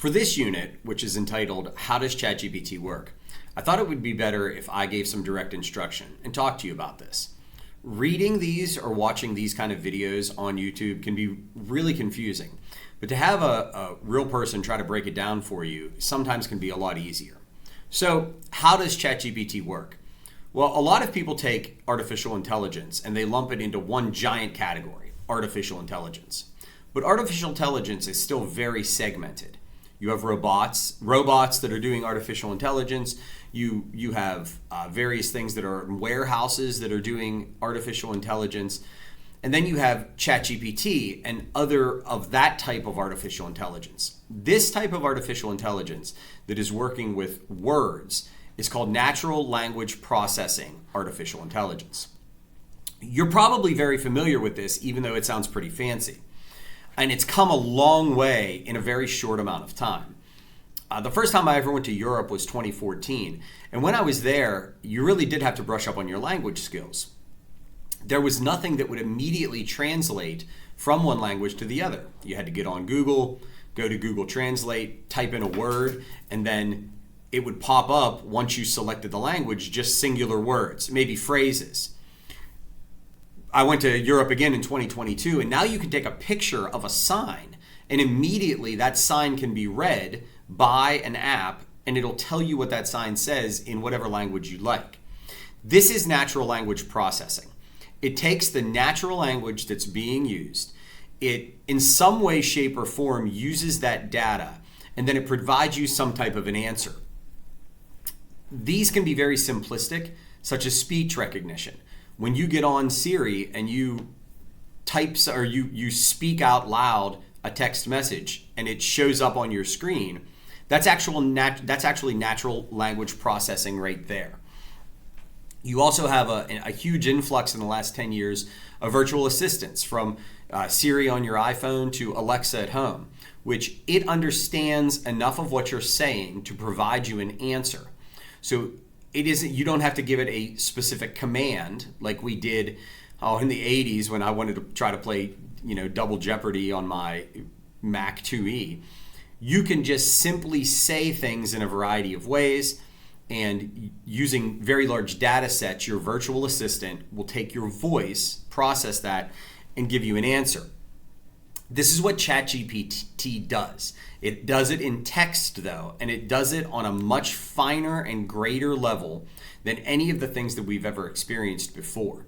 For this unit, which is entitled, How Does ChatGPT Work?, I thought it would be better if I gave some direct instruction and talked to you about this. Reading these or watching these kind of videos on YouTube can be really confusing, but to have a real person try to break it down for you sometimes can be a lot easier. So, how does ChatGPT work? Well, a lot of people take artificial intelligence and they lump it into one giant category, artificial intelligence. But artificial intelligence is still very segmented. You have robots that are doing artificial intelligence. You have various things that are in warehouses that are doing artificial intelligence. And then you have ChatGPT and other of that type of artificial intelligence. This type of artificial intelligence that is working with words is called natural language processing artificial intelligence. You're probably very familiar with this, even though it sounds pretty fancy. And it's come a long way in a very short amount of time. The first time I ever went to Europe was 2014. And when I was there, you really did have to brush up on your language skills. There was nothing that would immediately translate from one language to the other. You had to get on Google, go to Google Translate, type in a word, and then it would pop up once you selected the language, just singular words, maybe phrases. I went to Europe again in 2022, and now you can take a picture of a sign, and immediately that sign can be read by an app, and it'll tell you what that sign says in whatever language you like. This is natural language processing. It takes the natural language that's being used, it in some way, shape, or form uses that data, and then it provides you some type of an answer. These can be very simplistic, such as speech recognition. When you get on Siri and you type or you speak out loud a text message and it shows up on your screen, that's actually natural language processing right there. You also have a huge influx in the last 10 years of virtual assistants, from Siri on your iPhone to Alexa at home, which it understands enough of what you're saying to provide you an answer. So you don't have to give it a specific command like we did in the 80s when I wanted to try to play Double Jeopardy on my Mac 2E. You can just simply say things in a variety of ways, and using very large data sets, your virtual assistant will take your voice, process that, and give you an answer. This is what ChatGPT does. It does it in text, though, and it does it on a much finer and greater level than any of the things that we've ever experienced before.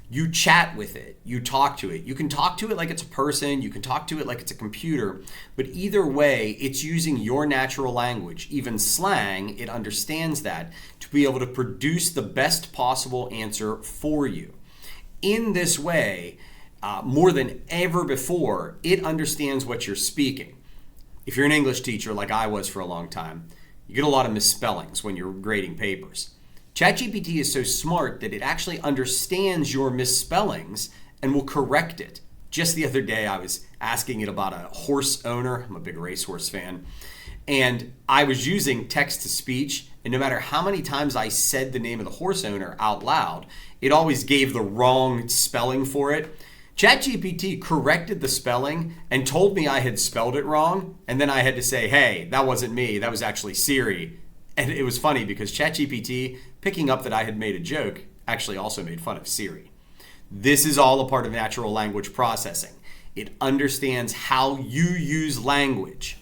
You chat with it, you talk to it. You can talk to it like it's a person, you can talk to it like it's a computer, but either way, it's using your natural language, even slang. It understands that to be able to produce the best possible answer for you. In this way, more than ever before, it understands what you're speaking. If you're an English teacher like I was for a long time, you get a lot of misspellings when you're grading papers. ChatGPT is so smart that it actually understands your misspellings and will correct it. Just the other day, I was asking it about a horse owner. I'm a big racehorse fan. And I was using text to speech, and no matter how many times I said the name of the horse owner out loud, it always gave the wrong spelling for it. ChatGPT corrected the spelling and told me I had spelled it wrong, and then I had to say, hey, that wasn't me, that was actually Siri. And it was funny because ChatGPT, picking up that I had made a joke, actually also made fun of Siri. This is all a part of natural language processing. It understands how you use language.